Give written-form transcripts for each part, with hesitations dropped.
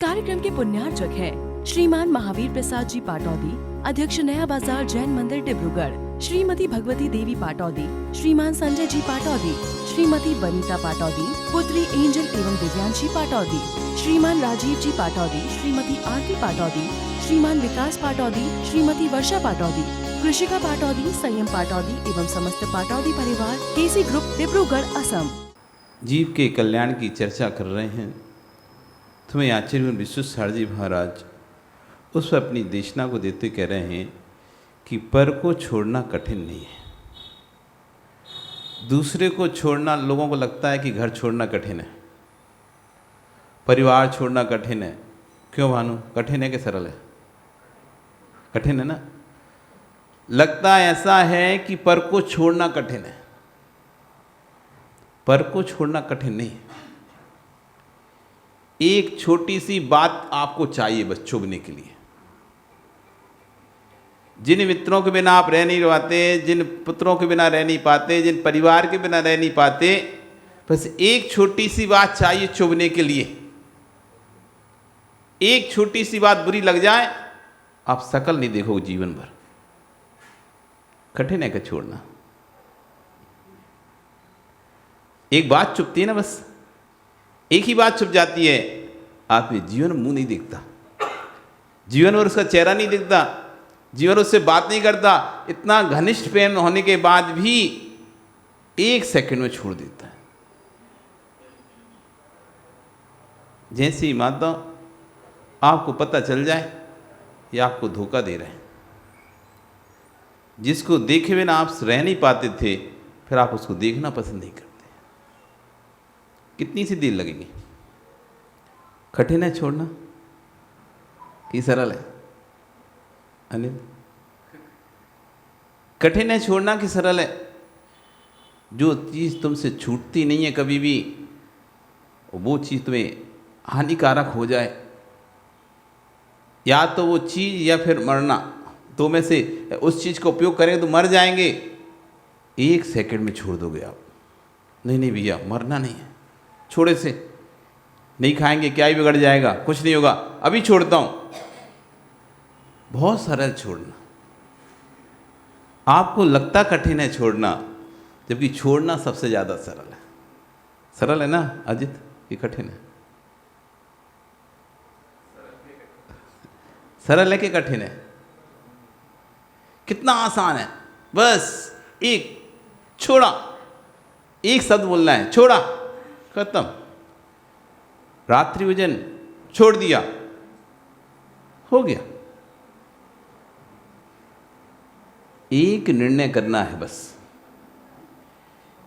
कार्यक्रम के पुण्यार्चक हैं श्रीमान महावीर प्रसाद जी पाटौदी, अध्यक्ष नया बाजार जैन मंदिर डिब्रूगढ़, श्रीमती भगवती देवी पाटौदी, श्रीमान संजय जी पाटौदी, श्रीमती बनीता पाटौदी, पुत्री एंजल एवं दिव्यांशी पाटौदी, श्रीमान राजीव जी पाटौदी, श्रीमती आरती पाटौदी, श्रीमान विकास पाटौदी, श्रीमती वर्षा पाटौदी, कृषिका पाटौदी, संयम पाटौदी एवं समस्त पाटौदी परिवार, केसी ग्रुप, डिब्रूगढ़, असम। जीव के कल्याण की चर्चा कर रहे हैं। तुम्हें आचार्य विश्वेश्वर जी महाराज उस पर अपनी देशना को देते कह रहे हैं कि पर को छोड़ना कठिन नहीं है। दूसरे को छोड़ना, लोगों को लगता है कि घर छोड़ना कठिन है, परिवार छोड़ना कठिन है। क्यों भानु? कठिन है कि सरल है? कठिन है ना। लगता ऐसा है कि पर को छोड़ना कठिन है। पर को छोड़ना कठिन नहीं है। एक छोटी सी बात आपको चाहिए बस चुभने के लिए। जिन मित्रों के बिना आप रह नहीं पाते, जिन पुत्रों के बिना रह नहीं पाते, जिन परिवार के बिना रह नहीं पाते, बस एक छोटी सी बात चाहिए चुभने के लिए। एक छोटी सी बात बुरी लग जाए, आप शकल नहीं देखोगे जीवन भर। कठिन है क्या छोड़ना? एक बात चुभती है ना, बस एक ही बात चुभ जाती है, आदमी जीवन मुंह नहीं दिखता, जीवन और उसका चेहरा नहीं दिखता, जीवन उससे बात नहीं करता। इतना घनिष्ठ प्रेम होने के बाद भी एक सेकंड में छोड़ देता है। जैसी माता आपको पता चल जाए ये आपको धोखा दे रहे हैं, जिसको देखे बिना आप रह नहीं पाते थे, फिर आप उसको देखना पसंद नहीं करते। कितनी सी देर लगेगी? कठिन है छोड़ना कि सरल है? अनिल, कठिन है छोड़ना कि सरल है? जो चीज़ तुमसे छूटती नहीं है कभी भी, वो चीज़ तुम्हें हानिकारक हो जाए, या तो वो चीज़ या फिर मरना, दो में से उस चीज़ का उपयोग करेंगे तो मर जाएंगे, एक सेकंड में छोड़ दोगे आप। नहीं नहीं भैया, मरना नहीं है, छोड़े से नहीं खाएंगे, क्या ही बिगड़ जाएगा, कुछ नहीं होगा, अभी छोड़ता हूं। बहुत सरल छोड़ना। आपको लगता कठिन है छोड़ना, जबकि छोड़ना सबसे ज़्यादा सरल है। सरल है ना अजित? ये कठिन है? सरल है कि कठिन है? कितना आसान है। बस एक छोड़ा, एक शब्द बोलना है, छोड़ा, खत्म। रात्रि भोजन छोड़ दिया, हो गया। एक निर्णय करना है, बस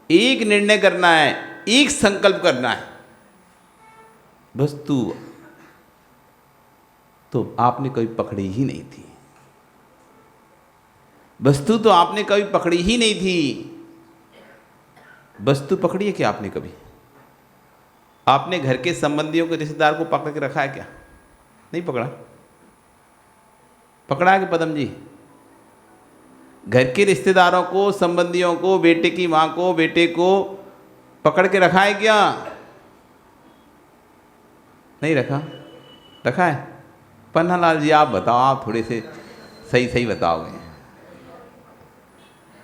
एक निर्णय करना है, एक संकल्प करना है। वस्तु तो आपने कभी पकड़ी ही नहीं थी, वस्तु तो आपने कभी पकड़ी ही नहीं थी। वस्तु पकड़ी है क्या आपने कभी? आपने घर के संबंधियों के रिश्तेदार को पकड़ के रखा है क्या? नहीं पकड़ा। पकड़ा है कि पदम जी? घर के रिश्तेदारों को, संबंधियों को, बेटे की मां को, बेटे को पकड़ के रखा है क्या? नहीं रखा। रखा है? पन्नालाल जी आप बताओ, आप थोड़े से सही सही बताओगे।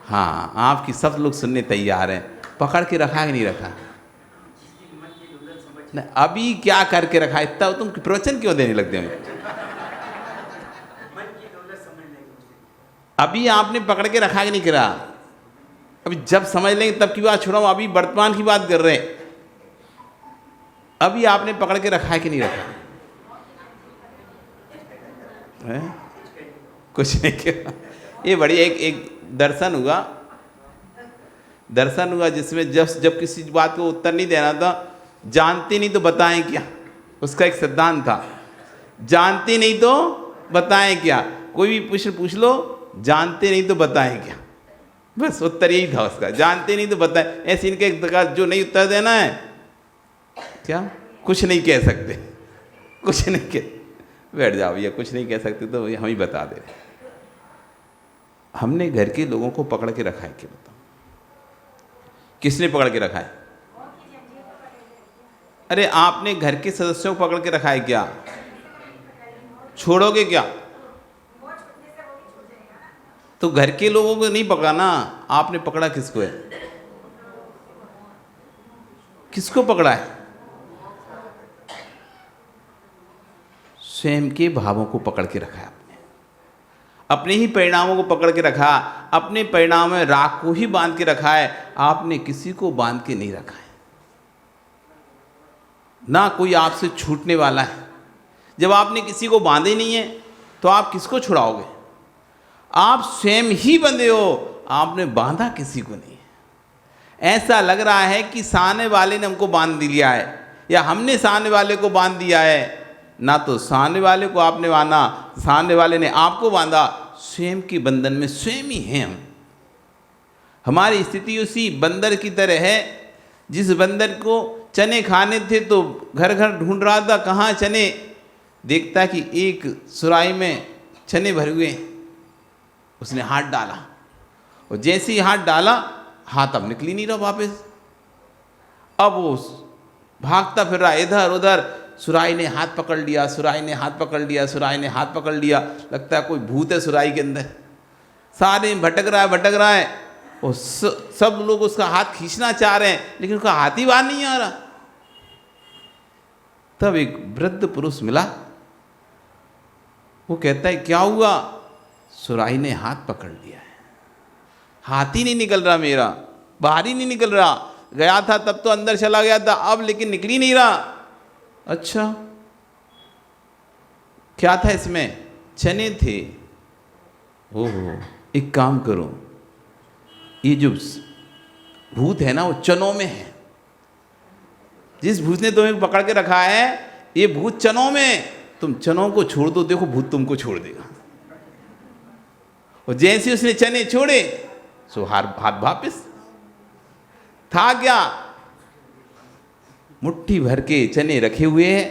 हाँ, आपकी सब लोग सुनने तैयार हैं। पकड़ के रखा कि नहीं रखा? नहीं, अभी क्या करके रखा? इतना तुम प्रवचन क्यों देने लगते हो? अभी आपने पकड़ के रखा कि नहीं करा? अभी जब समझ लेंगे तब की बात छोड़ो, अभी वर्तमान की बात कर रहे हैं। अभी आपने पकड़ के रखा है कि नहीं रखा? है? कुछ नहीं किया। ये बढ़िया एक दर्शन हुआ जिसमें जब किसी बात को उत्तर नहीं देना था, जानते नहीं तो बताएं क्या, उसका एक सिद्धांत था। जानते नहीं तो बताएं क्या। कोई भी प्रश्न पूछ लो, जानते नहीं तो बताएं क्या, बस उत्तर यही था उसका। जानते नहीं तो बताएं। ऐसे इनके एक प्रकार जो नहीं उत्तर देना है, क्या कुछ नहीं कह सकते, कुछ नहीं कह, बैठ जाओ भैया, कुछ नहीं कह सकते तो हम ही बता दे रहे। हमने घर के लोगों को पकड़ के रखा है क्या? बताओ, किसने पकड़ के रखा है? अरे आपने घर के सदस्यों को पकड़ के रखा है क्या? छोड़ोगे क्या? तो घर के लोगों को नहीं पकड़ा ना, आपने पकड़ा किसको है? किसको पकड़ा है? स्वयं के भावों को पकड़ के रखा है आपने, अपने ही परिणामों को पकड़ के रखा, अपने परिणाम में राख को ही बांध के रखा है, आपने किसी को बांध के नहीं रखा है। ना कोई आपसे छूटने वाला है। जब आपने किसी को बांधे नहीं है तो आप किसको छुड़ाओगे? आप स्वयं ही बंधे हो, आपने बांधा किसी को नहीं है। ऐसा लग रहा है कि सामने वाले ने हमको बांध दिया है या हमने सामने वाले को बांध दिया है। ना तो सामने वाले को आपने बांधा, सामने वाले ने आपको बांधा। स्वयं के बंधन में स्वयं ही हैं हम। हमारी स्थिति उसी बंदर की तरह है, जिस बंदर को चने खाने थे तो घर घर ढूंढ रहा था कहाँ चने, देखता कि एक सुराही में चने भरे हुए, उसने हाथ डाला और जैसे ही हाथ डाला, हाथ अब निकल ही नहीं रहा वापस। अब वो भागता फिर रहा इधर उधर, सुराही ने हाथ पकड़ लिया, सुराही ने हाथ पकड़ लिया, सुराही ने हाथ पकड़ लिया। लगता है कोई भूत है सुराही के अंदर, सारे भटक रहा है और सब लोग उसका हाथ खींचना चाह रहे हैं लेकिन उसका हाथ ही बाहर नहीं आ रहा। तब एक वृद्ध पुरुष मिला, वो कहता है क्या हुआ? सुराही ने हाथ पकड़ लिया है, हाथ ही नहीं निकल रहा मेरा, बाहर ही नहीं निकल रहा। गया था तब तो अंदर चला गया था, अब लेकिन निकल ही नहीं रहा। अच्छा क्या था इसमें? चने थे। ओहो, एक काम करो, ये जो भूत है ना वो चनों में है। जिस भूत ने तुम्हें पकड़ के रखा है ये भूत चनों में, तुम चनों को छोड़ दो, देखो भूत तुमको छोड़ देगा। और जैसे उसने चने छोड़े सो हाथ वापिस। था क्या? मुट्ठी भर के चने रखे हुए हैं।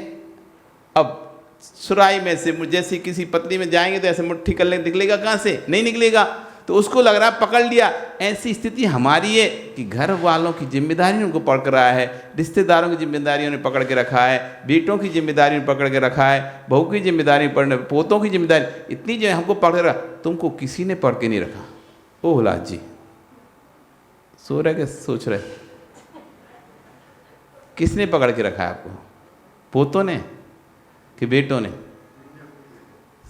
अब सुराही में से जैसे किसी पतली में जाएंगे तो ऐसे मुट्ठी कर ले, निकलेगा कहाँ से? नहीं निकलेगा। तो उसको लग रहा है पकड़ लिया। ऐसी स्थिति हमारी है कि घर वालों की जिम्मेदारी उनको पकड़ रहा है, रिश्तेदारों की जिम्मेदारी उन्हें पकड़ के रखा है, बेटों की जिम्मेदारी पकड़ के रखा है, बहू की जिम्मेदारी पकड़, पोतों की जिम्मेदारी, इतनी जो हमको पकड़ के रखा। तुमको किसी ने पकड़ के नहीं रखा। ओह लाल जी सो रहे, सोच रहे किसने पकड़ के रखा है आपको? पोतों ने कि बेटों ने?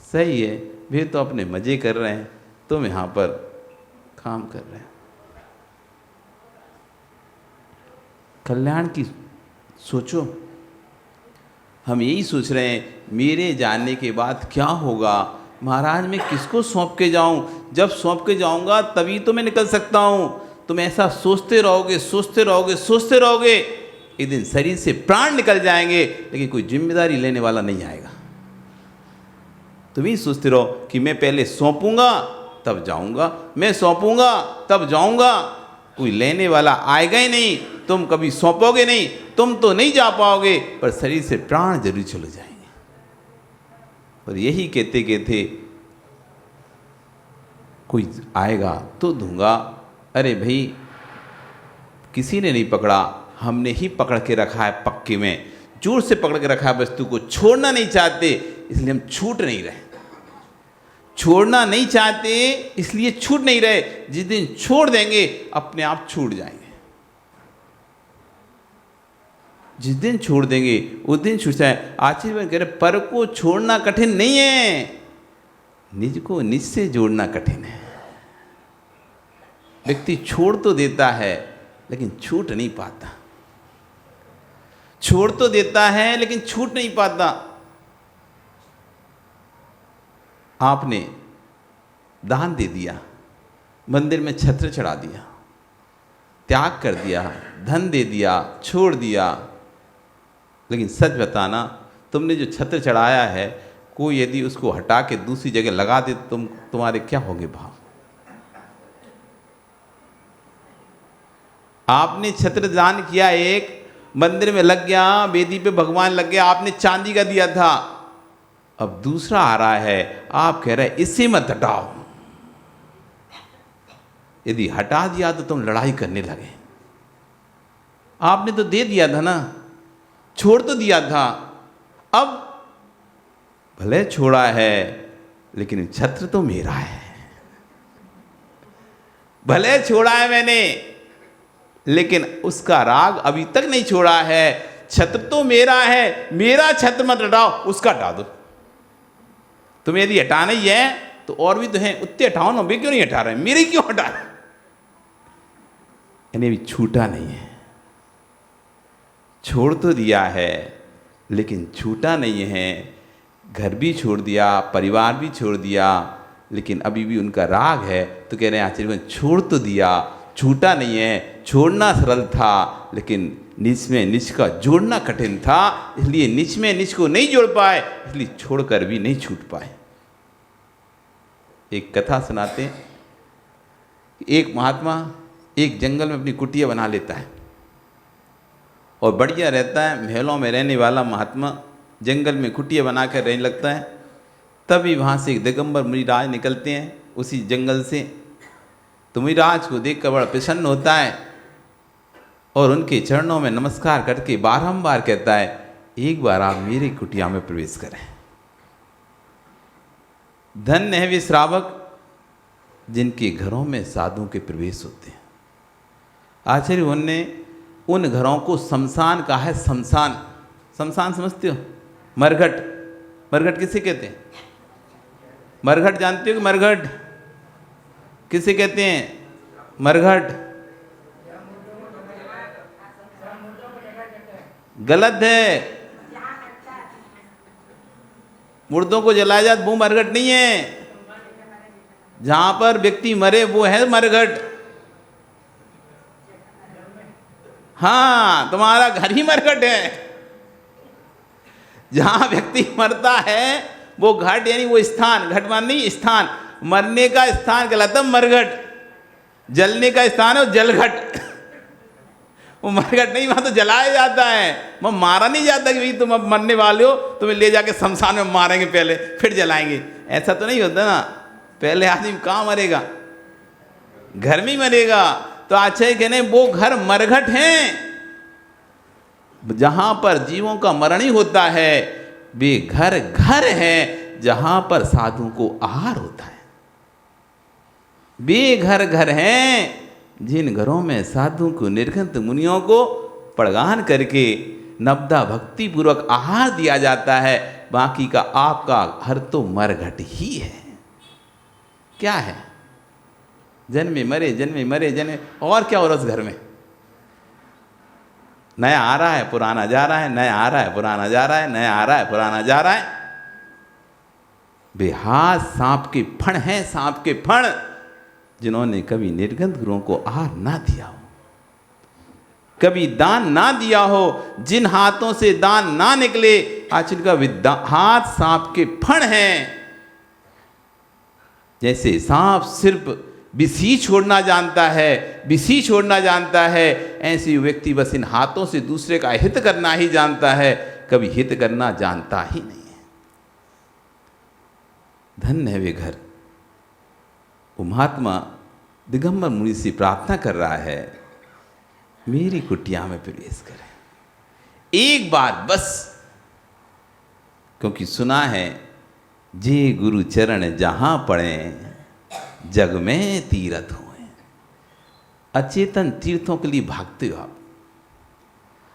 सही है, वे तो अपने मजे कर रहे हैं, तुम यहाँ पर काम कर रहे हैं। कल्याण की सोचो। हम यही सोच रहे हैं मेरे जाने के बाद क्या होगा, महाराज मैं किसको सौंप के जाऊं? जब सौंप के जाऊंगा तभी तो मैं निकल सकता हूं। तुम ऐसा सोचते रहोगे, सोचते रहोगे, सोचते रहोगे, एक दिन शरीर से प्राण निकल जाएंगे लेकिन कोई जिम्मेदारी लेने वाला नहीं आएगा। तुम ही सोचते रहो कि मैं पहले सौंपूंगा तब जाऊंगा, मैं सौंपूंगा तब जाऊंगा, कोई लेने वाला आएगा ही नहीं। तुम कभी सौंपोगे नहीं, तुम तो नहीं जा पाओगे पर शरीर से प्राण जरूर चले जाएंगे। और यही कहते कहते कोई आएगा तो दूंगा। अरे भाई किसी ने नहीं पकड़ा, हमने ही पकड़ के रखा है, पक्के में जोर से पकड़ के रखा है वस्तु को, छोड़ना नहीं चाहते इसलिए हम छूट नहीं रहे। छोड़ना नहीं चाहते इसलिए छूट नहीं रहे। जिस दिन छोड़ देंगे अपने आप छूट जाएंगे। जिस दिन छोड़ देंगे उस दिन छूट जाए। आचार्य कह रहे पर को छोड़ना कठिन नहीं है, निज को निज से जोड़ना कठिन है। व्यक्ति छोड़ तो देता है लेकिन छूट नहीं पाता, छोड़ तो देता है लेकिन छूट नहीं पाता। आपने दान दे दिया, मंदिर में छत्र चढ़ा दिया, त्याग कर दिया, धन दे दिया, छोड़ दिया, लेकिन सच बताना तुमने जो छत्र चढ़ाया है कोई यदि उसको हटा के दूसरी जगह लगा दे तो तुम्हारे क्या होंगे भाव? आपने छत्र दान किया, एक मंदिर में लग गया, वेदी पे भगवान लग गया, आपने चांदी का दिया था। अब दूसरा आ रहा है, आप कह रहे हैं इसे मत हटाओ। यदि हटा दिया तो तुम लड़ाई करने लगे। आपने तो दे दिया था ना, छोड़ तो दिया था, अब भले छोड़ा है लेकिन छत्र तो मेरा है। भले छोड़ा है मैंने लेकिन उसका राग अभी तक नहीं छोड़ा है। छत्र तो मेरा है, मेरा छत्र मत हटाओ, उसका हटा दो। तुम्हें यदि हटाना ही है तो और भी तो हैं, उतने हटाओ ना, वे क्यों नहीं हटा रहे, मेरे क्यों हटा रहे? यानी अभी छूटा नहीं है। छोड़ तो दिया है लेकिन छूटा नहीं है। घर भी छोड़ दिया, परिवार भी छोड़ दिया, लेकिन अभी भी उनका राग है। तो कह रहे हैं आचार्य छोड़ तो दिया, छूटा नहीं है। छोड़ना सरल था लेकिन निच में निच का जोड़ना कठिन था, इसलिए निच में निच को नहीं जोड़ पाए, इसलिए छोड़कर भी नहीं छूट पाए। एक कथा सुनाते हैं। एक महात्मा एक जंगल में अपनी कुटिया बना लेता है और बढ़िया रहता है। महलों में रहने वाला महात्मा जंगल में कुटिया बना कर रहने लगता है। तभी वहाँ से एक दिगंबर मुनिराज निकलते हैं उसी जंगल से। तो मुनिराज को देखकर बड़ा प्रसन्न होता है और उनके चरणों में नमस्कार करके बारंबार कहता है, एक बार आप मेरी कुटिया में प्रवेश करें। धन्य है वे श्रावक जिनके घरों में साधुओं के प्रवेश होते हैं। आचार्य उन्होंने उन घरों को शमशान कहा है। शमशान, शमशान समझते हो? मरघट, मरघट किसे कहते हैं? मरघट जानते हो कि मरघट किसे कहते हैं? मरघट गलत है। मुर्दों को जलाया जाए वो मरघट नहीं है। जहां पर व्यक्ति मरे वो है मरघट। हाँ, तुम्हारा घर ही मरघट है। जहां व्यक्ति मरता है वो घट, यानी वो स्थान, घट मान नहीं स्थान, मरने का स्थान कहलाता मरघट। जलने का स्थान है वो जलघट। वो मरघट नहीं, वहां तो जलाया जाता है, वहां मारा नहीं जाता कि भाई तुम अब मरने वाले हो, तुम्हें ले जाके शमशान में मारेंगे पहले फिर जलाएंगे। ऐसा तो नहीं होता ना। पहले आदमी कहाँ मरेगा? घर में ही मरेगा। तो आचार्य कहने वो घर मरघट हैं। जहां पर जीवों का मरण ही होता है वे घर घर है जहां पर साधुओं को आहार होता है। वे घर घर हैं जिन घरों में साधुओं को, निर्घंत मुनियों को पड़गान करके नवदा भक्ति पूर्वक आहार दिया जाता है। बाकी का आपका घर तो मरघट ही है। क्या है? जन्मे मरे, जन्मे मरे, जन्मे, और क्या हो रहा है उस घर में? नया आ रहा है, पुराना जा रहा है, नया आ रहा है, पुराना जा रहा है, नया आ रहा है, पुराना जा रहा है। बेहाथ सांप के फण हैं, सांप के फण, जिन्होंने कभी निर्गंध गुरुओं को आहार ना दिया हो, कभी दान ना दिया हो, जिन हाथों से दान ना निकले, आज उनका हाथ सांप के फण हैं। जैसे सांप सिर्फ बिसी छोड़ना जानता है, बिसी छोड़ना जानता है, ऐसे व्यक्ति बस इन हाथों से दूसरे का हित करना ही जानता है, कभी हित करना जानता ही नहीं है। धन्य है वे घर। वो महात्मा दिगंबर मुनि से प्रार्थना कर रहा है, मेरी कुटिया में प्रवेश करें एक बार बस, क्योंकि सुना है जे गुरु चरण जहां पड़े जग में तीर्थ हुए। अचेतन तीर्थों के लिए भागते हो आप,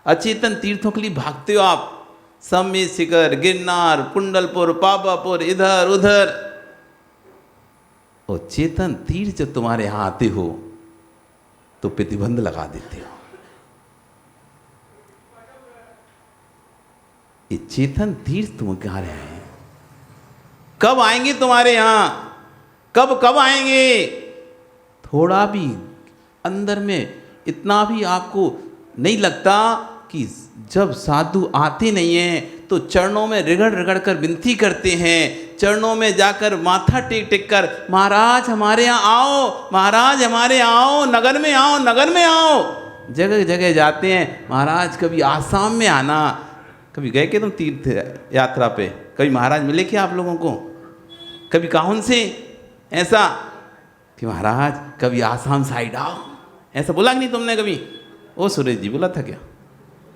अचेतन तीर्थों के लिए भागते हो आप। सम्य शिखर, गिरनार, कुंडलपुर, पावापुर, इधर उधर। और चेतन तीर्थ जब तुम्हारे यहां आते हो तो प्रतिबंध लगा देते हो। ये चेतन तीर्थ तुम कह रहे हैं, कब आएंगे तुम्हारे यहां? कब कब आएंगे? थोड़ा भी अंदर में इतना भी आपको नहीं लगता कि जब साधु आते नहीं हैं तो चरणों में रिगड़ रिगड़ कर विनती करते हैं, चरणों में जाकर माथा टेक टेक कर, महाराज हमारे यहाँ आओ, महाराज हमारे यहाँ आओ, नगर में आओ, नगर में आओ। जगह जगह जाते हैं, महाराज कभी आसाम में आना। कभी गए क्या तुम तीर्थ यात्रा पे? कभी महाराज मिले क्या आप लोगों को? कभी कहा उनसे ऐसा कि महाराज कभी आसाम साइड आओ? ऐसा बोला कि नहीं तुमने कभी? ओ सुरेश जी बोला था क्या?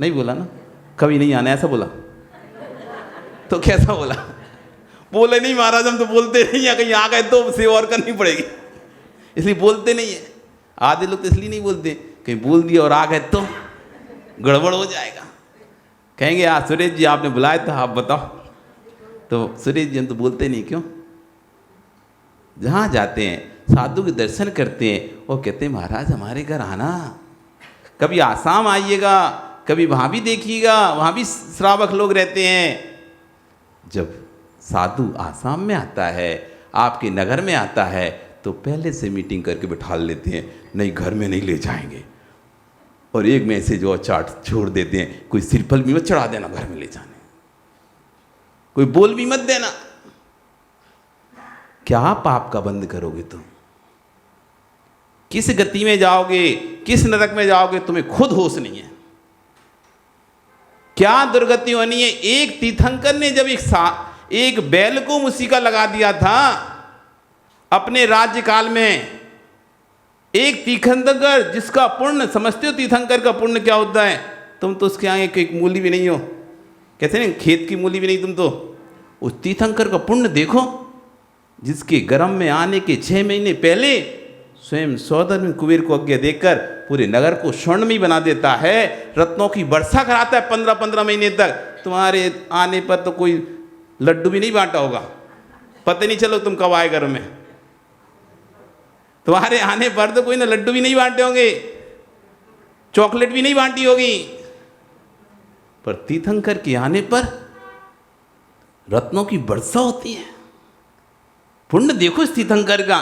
नहीं बोला ना? कभी नहीं आना, ऐसा बोला। तो कैसा बोला? बोले नहीं महाराज हम तो बोलते नहीं है, कहीं आ गए तो सेवा और करनी पड़ेगी, इसलिए बोलते नहीं है। आधे लोग तो इसलिए नहीं बोलते, कहीं बोल दिया और आ गए तो गड़बड़ हो जाएगा। कहेंगे आज सुरेश जी आपने बुलाया था, आप बताओ। तो सुरेश जी हम तो बोलते नहीं, क्यों? जहाँ जाते हैं साधु के दर्शन करते हैं, वो कहते हैं महाराज हमारे घर आना, कभी आसाम आइएगा, कभी वहाँ भी देखिएगा, वहाँ भी श्रावक लोग रहते हैं। जब साधु आसाम में आता है, आपके नगर में आता है, तो पहले से मीटिंग करके बिठा लेते हैं, नहीं घर में नहीं ले जाएंगे, और एक मैसेज और चार्ट छोड़ देते हैं, कोई सिरफल भी मत चढ़ा देना घर में ले जाने, कोई बोल भी मत देना। क्या पाप का बंद करोगे तुम? किस गति में जाओगे, किस नरक में जाओगे, तुम्हें खुद होश नहीं है। क्या दुर्गति होनी है। एक तीर्थंकर ने जब एक बैल को मूसिका लगा दिया था अपने राज्य काल में, एक तीर्थंकर जिसका पुण्य, समझते हो तीर्थंकर का पुण्य क्या होता है? तुम तो उसके आगे एक मूली भी नहीं हो, कहते हैं खेत की मूली भी नहीं तुम तो। उस तीर्थंकर का पुण्य देखो, जिसके गर्भ में आने के 6 महीने पहले स्वयं सौदर में कुबेर को आज्ञा देकर पूरे नगर को स्वर्णमयी बना देता है, रत्नों की वर्षा कराता है 15-15 महीने तक। तुम्हारे आने पर तो कोई लड्डू भी नहीं बांटा होगा, पता नहीं चलो तुम कब आए घर में। तुम्हारे आने पर तो कोई ना लड्डू भी नहीं बांटे होंगे, चॉकलेट भी नहीं बांटी होगी, पर तीर्थंकर के आने पर रत्नों की वर्षा होती है। पुण्य देखो इस तीर्थंकर का,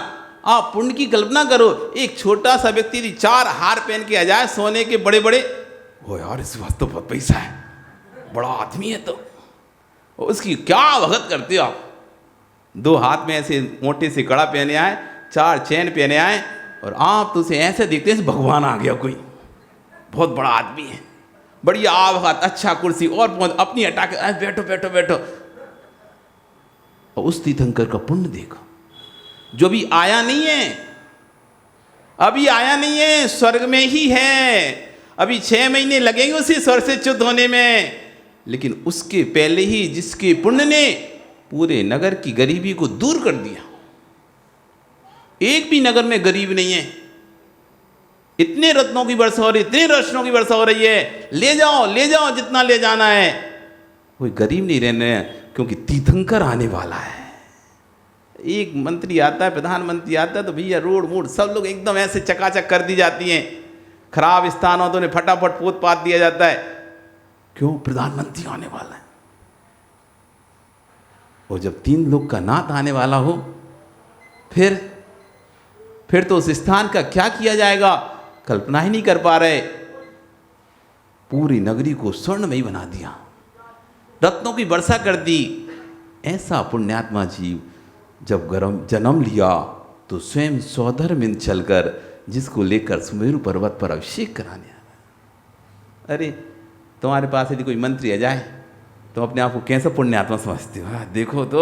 आप पुण्य की कल्पना करो। एक छोटा सा व्यक्ति यदि 4 हार पहन के आ जाए सोने के बड़े बड़े, वो यार इस वास्ते तो बहुत पैसा है, बड़ा आदमी है, तो उसकी क्या भगत करते हो आप। 2 हाथ में ऐसे मोटे से कड़ा पहने आए, 4 चैन पहने आए, और आप तो उसे ऐसे देखते हैं भगवान आ गया, कोई बहुत बड़ा आदमी है, बढ़िया आवहत, अच्छा कुर्सी और अपनी हटा के बैठो बैठो बैठो। और उस तीर्थंकर का पुण्य देखो, जो भी आया नहीं है, अभी आया नहीं है, स्वर्ग में ही है, अभी 6 महीने लगेंगे उसे स्वर्ग से च्युत होने में। लेकिन उसके पहले ही जिसके पुण्य ने पूरे नगर की गरीबी को दूर कर दिया, एक भी नगर में गरीब नहीं है, इतने रत्नों की वर्षा हो रही, इतने रत्नों की वर्षा हो रही है, ले जाओ जितना ले जाना है। कोई गरीब नहीं रहने, क्योंकि तीर्थंकर आने वाला है। एक मंत्री आता है, प्रधानमंत्री आता है, तो भैया रोड वोड सब लोग एकदम ऐसे चकाचक कर दी जाती हैं, खराब स्थान हो तो उन्हें फटाफट पोत पात दिया जाता है, क्यों? प्रधानमंत्री आने वाला है। और जब 3 लोग का नाथ आने वाला हो, फिर तो उस स्थान का क्या किया जाएगा, कल्पना ही नहीं कर पा रहे। पूरी नगरी को स्वर्णमयी बना दिया, रत्नों की वर्षा कर दी। ऐसा पुण्यात्मा जीव जब जन्म लिया तो स्वयं सौधर्म चलकर जिसको लेकर सुमेरु पर्वत पर अभिषेक कराने आया। अरे तुम्हारे पास यदि कोई मंत्री आ जाए तो अपने आप को कैसा पुण्यात्मा समझते हो? देखो तो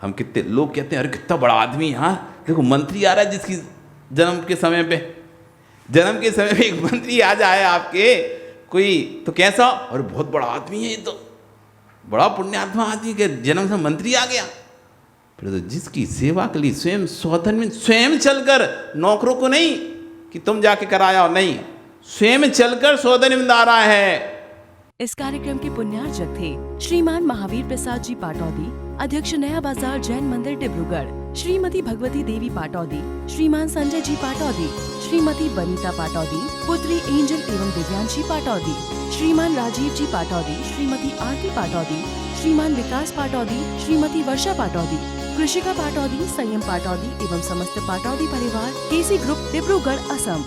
हम कितने लोग कहते हैं अरे कितना बड़ा आदमी है, हाँ देखो मंत्री आ रहा है, जिसकी जन्म के समय पे एक मंत्री आ जाए आपके कोई, तो कैसा, और बहुत बड़ा आदमी है ये, तो बड़ा पुण्यात्मा आदमी के जन्म से मंत्री आ गया। फिर तो जिसकी सेवा के लिए स्वयं सौधन में स्वयं चलकर, नौकरों को नहीं कि तुम जाके कराया, नहीं, स्वयं चलकर सौधन में आ रहा है। इस कार्यक्रम के पुण्यार्चक थे श्रीमान महावीर प्रसाद जी पाटौदी, अध्यक्ष नया बाजार जैन मंदिर डिब्रूगढ़, श्रीमती भगवती देवी पाटौदी, श्रीमान संजय जी पाटौदी, श्रीमती बनीता पाटौदी, पुत्री एंजल एवं दिव्यांशी पाटौदी, श्रीमान राजीव जी पाटौदी, श्रीमती आरती पाटौदी, श्रीमान विकास पाटौदी, श्रीमती वर्षा पाटौदी, कृषिका पाटौदी, संयम पाटौदी एवं समस्त पाटौदी परिवार, केसी ग्रुप डिब्रूगढ़ असम।